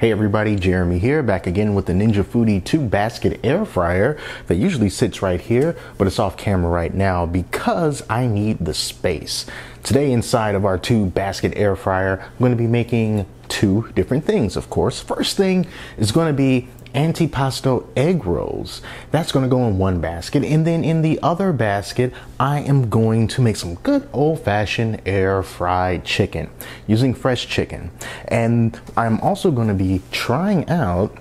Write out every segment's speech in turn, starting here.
Hey everybody, Jeremy here, back again with the Ninja Foodi 2-basket air fryer that usually sits right here, but it's off camera right now because I need the space. Today inside of our 2-basket air fryer, I'm going to be making two different things, of course. First thing is going to be Antipasto Egg Rolls. That's going to go in one basket, and then in the other basket I am going to make some good old-fashioned air fried chicken using fresh chicken. And I'm also going to be trying out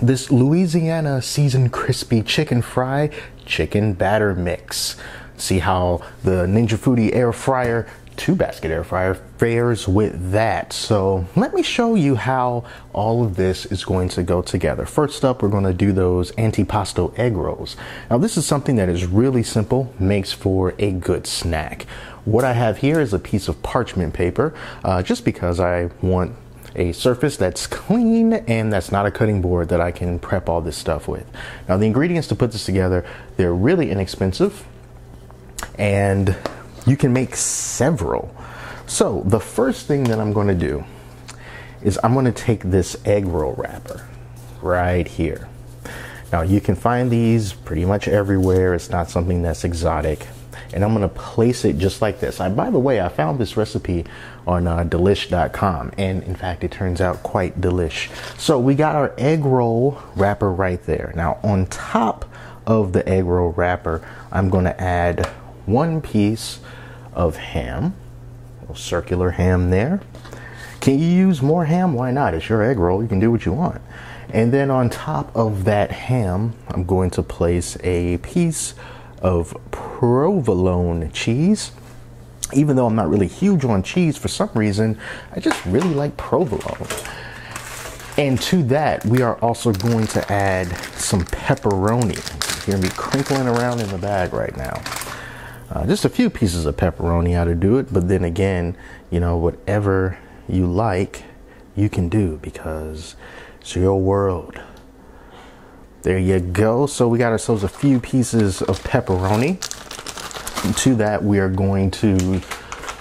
this Louisiana seasoned crispy chicken fry chicken batter mix. See how the Ninja Foodi air fryer 2-basket air fryer fares with that. So let me show you how all of this is going to go together. First up, we're going to do those Antipasto egg rolls. Now this is something that is really simple, makes for a good snack. What I have here is a piece of parchment paper, just because I want a surface that's clean and that's not a cutting board that I can prep all this stuff with. Now the ingredients to put this together, they're really inexpensive and you can make several. So the first thing that I'm going to do is I'm going to take this egg roll wrapper right here. Now you can find these pretty much everywhere. It's not something that's exotic. And I'm going to place it just like this. By the way, I found this recipe on delish.com, and in fact it turns out quite delish. So we got our egg roll wrapper right there. Now on top of the egg roll wrapper, I'm going to add one piece of ham, a little circular ham there. Can you use more ham? Why not? It's your egg roll. You can do what you want. And then on top of that ham, I'm going to place a piece of provolone cheese. Even though I'm not really huge on cheese, for some reason, I just really like provolone. And to that, we are also going to add some pepperoni. You hear me crinkling around in the bag right now. Just a few pieces of pepperoni ought to do it, but then again, you know, whatever you like, you can do because it's your world. There you go. So we got ourselves a few pieces of pepperoni. And to that, we are going to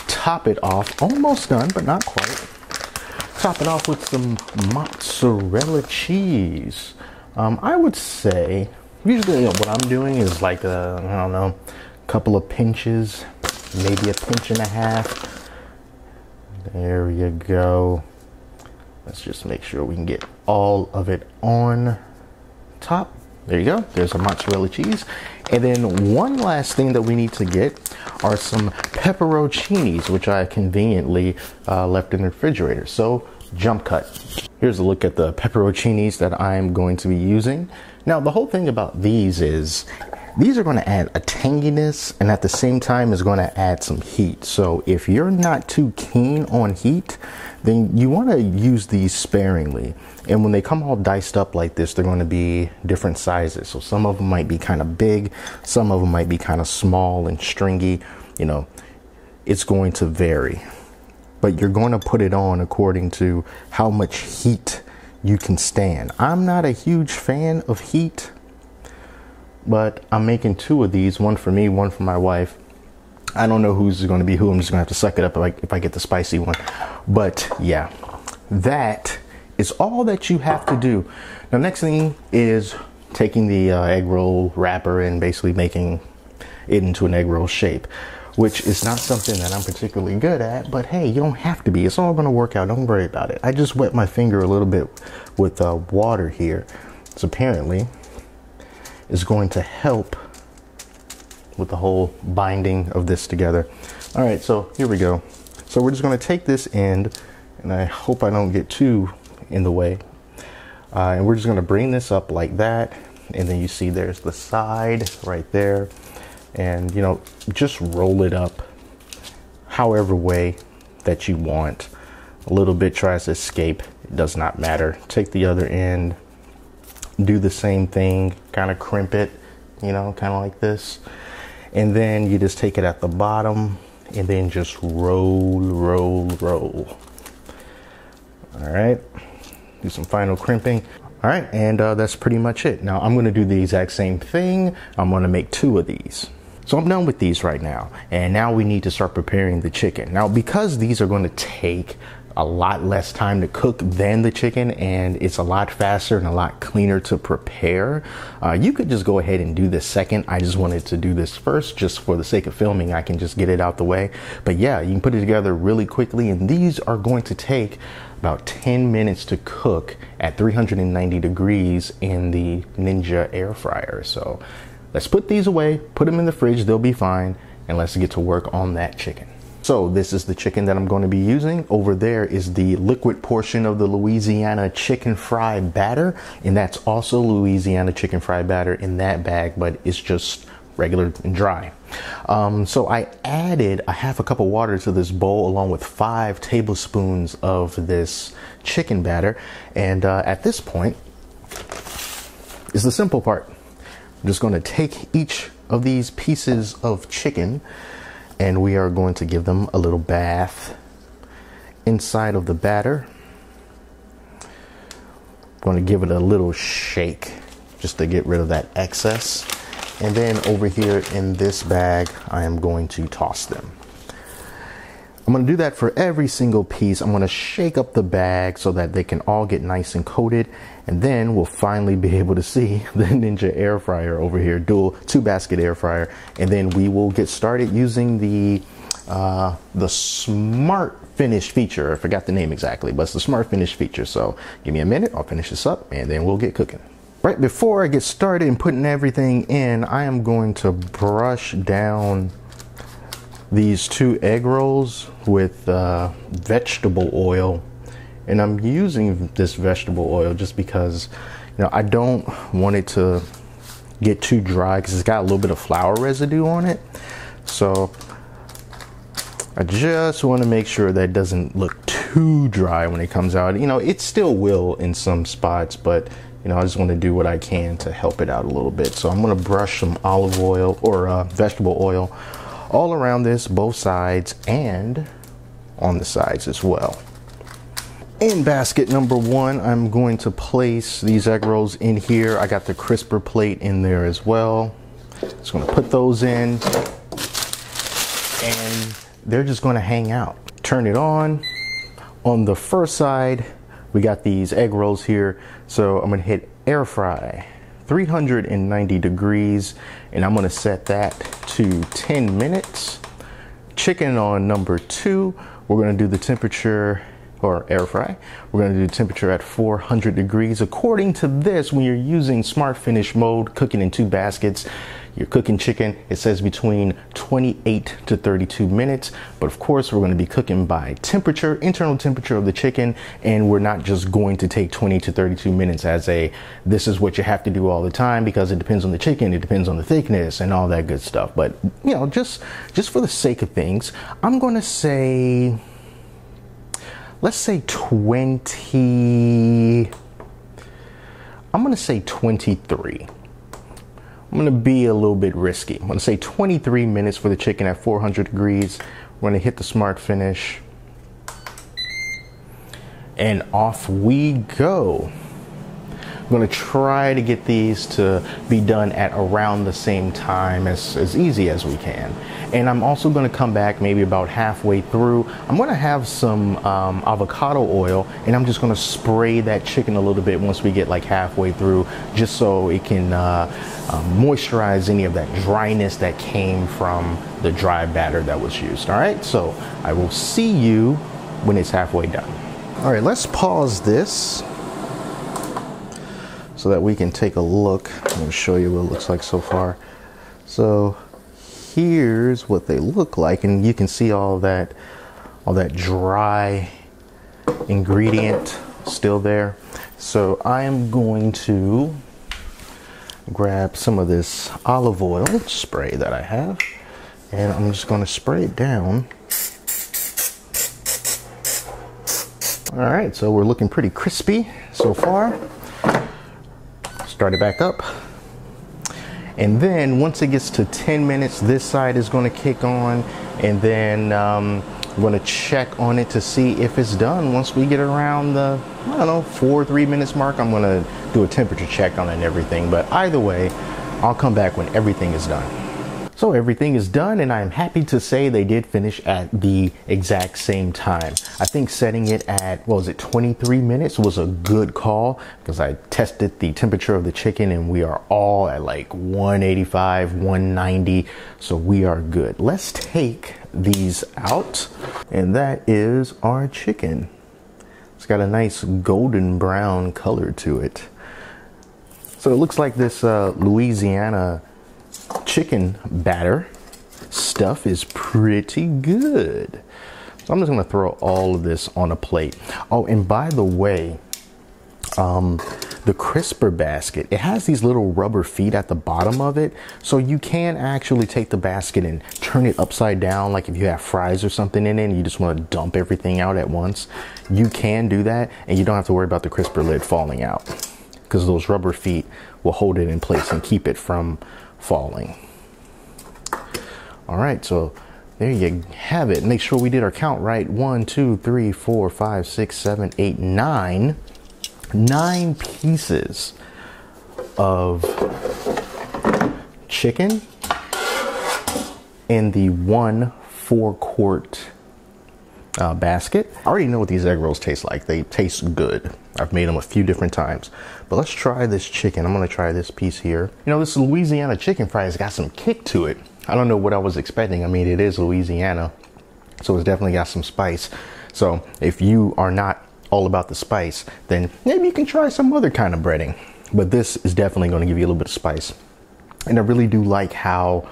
top it off, almost done, but not quite. Top it off with some mozzarella cheese. I would say, usually what I'm doing is like, I don't know, couple of pinches, maybe a pinch and a half. There you go. Let's just make sure we can get all of it on top. There you go. There's some mozzarella cheese. And then one last thing that we need to get are some pepperoncinis, which I conveniently left in the refrigerator. So jump cut. Here's a look at the pepperoncinis that I'm going to be using. Now the whole thing about these is these are going to add a tanginess, and at the same time is going to add some heat. So if you're not too keen on heat, then you want to use these sparingly. And when they come all diced up like this, they're going to be different sizes. So some of them might be kind of big, some of them might be kind of small and stringy. You know, it's going to vary. But you're going to put it on according to how much heat you can stand. I'm not a huge fan of heat, but I'm making two of these, one for me, one for my wife. I don't know who's going to be who. I'm just going to have to suck it up if I get the spicy one. But yeah, that is all that you have to do. Now, next thing is taking the egg roll wrapper and basically making it into an egg roll shape, which is not something that I'm particularly good at, but hey, you don't have to be. It's all going to work out. Don't worry about it. I just wet my finger a little bit with water here. So apparently is going to help with the whole binding of this together. All right, so here we go. So we're just going to take this end, and I hope I don't get too in the way. And we're just going to bring this up like that, and then you see there's the side right there. And, you know, just roll it up however way that you want. A little bit tries to escape. It does not matter. Take the other end. Do the same thing, kind of crimp it, you know, kind of like this. And then you just take it at the bottom and then just roll, roll, roll. All right, do some final crimping. All right, and that's pretty much it. Now I'm gonna do the exact same thing. I'm gonna make two of these. So I'm done with these right now. And now we need to start preparing the chicken. Now, because these are going to take a lot less time to cook than the chicken, and it's a lot faster and a lot cleaner to prepare. You could just go ahead and do this second. I just wanted to do this first just for the sake of filming. I can just get it out the way. But yeah, you can put it together really quickly, and these are going to take about 10 minutes to cook at 390 degrees in the Ninja air fryer. So let's put these away, put them in the fridge, they'll be fine, and let's get to work on that chicken. So this is the chicken that I'm going to be using. Over there is the liquid portion of the Louisiana Chicken Fry Batter, and that's also Louisiana Chicken Fry Batter in that bag, but it's just regular and dry. So I added a half a cup of water to this bowl along with 5 tablespoons of this chicken batter, and at this point is the simple part. I'm just going to take each of these pieces of chicken and we are going to give them a little bath inside of the batter. I'm going to give it a little shake just to get rid of that excess. And then over here in this bag, I am going to toss them. I'm going to do that for every single piece. I'm going to shake up the bag so that they can all get nice and coated. And then we'll finally be able to see the Ninja air fryer over here, dual 2-basket air fryer. And then we will get started using the smart finish feature. I forgot the name exactly, but it's the smart finish feature. So give me a minute, I'll finish this up and then we'll get cooking. Right before I get started and putting everything in, I am going to brush down these 2 egg rolls with vegetable oil. And I'm using this vegetable oil just because, you know, I don't want it to get too dry because it's got a little bit of flour residue on it. So I just want to make sure that it doesn't look too dry when it comes out. You know, it still will in some spots, but you know, I just want to do what I can to help it out a little bit. So I'm going to brush some olive oil or vegetable oil all around this, both sides and on the sides as well. In basket number 1, I'm going to place these egg rolls in here. I got the crisper plate in there as well. Just going to put those in and they're just going to hang out. Turn it on. On the first side, we got these egg rolls here. So I'm going to hit air fry 390 degrees and I'm going to set that to 10 minutes. Chicken on number 2, we're going to do the temperature, or air fry, we're going to do the temperature at 400 degrees. According to this, when you're using smart finish mode, cooking in 2 baskets, you're cooking chicken, it says between 28 to 32 minutes. But of course, we're going to be cooking by temperature, internal temperature of the chicken, and we're not just going to take 20 to 32 minutes as this is what you have to do all the time, because it depends on the chicken, it depends on the thickness and all that good stuff. But you know, just for the sake of things, I'm going to say, let's say 23. I'm going to say 23. I'm going to be a little bit risky. I'm going to say 23 minutes for the chicken at 400 degrees. We're going to hit the smart finish. And off we go. I'm going to try to get these to be done at around the same time, as easy as we can. And I'm also going to come back maybe about halfway through. I'm going to have some avocado oil, and I'm just going to spray that chicken a little bit once we get like halfway through, just so it can moisturize any of that dryness that came from the dry batter that was used. All right, so I will see you when it's halfway done. All right, let's pause this so that we can take a look. I'm going to show you what it looks like so far. So here's what they look like, and you can see all that dry ingredient still there. So I am going to grab some of this olive oil spray that I have, and I'm just going to spray it down. All right, so we're looking pretty crispy so far. Start it back up. And then once it gets to 10 minutes, this side is going to kick on, and then I'm going to check on it to see if it's done. Once we get around the, I don't know, 4-3 minutes mark, I'm going to do a temperature check on it and everything. But either way, I'll come back when everything is done. So everything is done, and I'm happy to say they did finish at the exact same time. I think setting it at, what was it, 23 minutes was a good call, because I tested the temperature of the chicken and we are all at like 185, 190. So we are good. Let's take these out, and that is our chicken. It's got a nice golden brown color to it. So it looks like this Louisiana chicken batter stuff is pretty good. So I'm just gonna throw all of this on a plate. Oh, and by the way, the crisper basket, it has these little rubber feet at the bottom of it, so you can actually take the basket and turn it upside down, like if you have fries or something in it and you just want to dump everything out at once. You can do that, and you don't have to worry about the crisper lid falling out, because those rubber feet will hold it in place and keep it from falling. All right, so there you have it. Make sure we did our count right. 1, 2, 3, 4, 5, 6, 7, 8, 9. 9 pieces of chicken in the 1 4-quart basket. I already know what these egg rolls taste like. They taste good. I've made them a few different times. But let's try this chicken. I'm gonna try this piece here. You know, this Louisiana chicken fry has got some kick to it. I don't know what I was expecting. I mean, it is Louisiana, so it's definitely got some spice. So if you are not all about the spice, then maybe you can try some other kind of breading. But this is definitely going to give you a little bit of spice. And I really do like how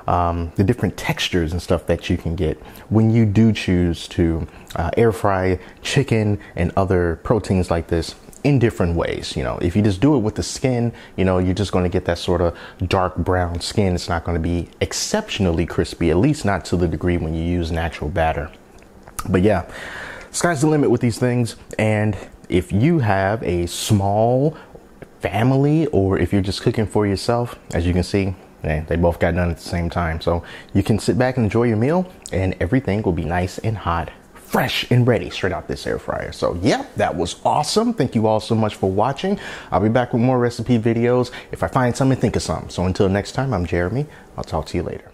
the different textures and stuff that you can get when you do choose to air fry chicken and other proteins like this in different ways. You know, if you just do it with the skin, you know, you're just going to get that sort of dark brown skin. It's not going to be exceptionally crispy, at least not to the degree when you use natural batter. But yeah, sky's the limit with these things. And if you have a small family, or if you're just cooking for yourself, as you can see, they both got done at the same time. So you can sit back and enjoy your meal, and everything will be nice and hot, fresh and ready straight out this air fryer. So yeah, that was awesome. Thank you all so much for watching. I'll be back with more recipe videos if I find something, think of something. So until next time, I'm Jeremy. I'll talk to you later.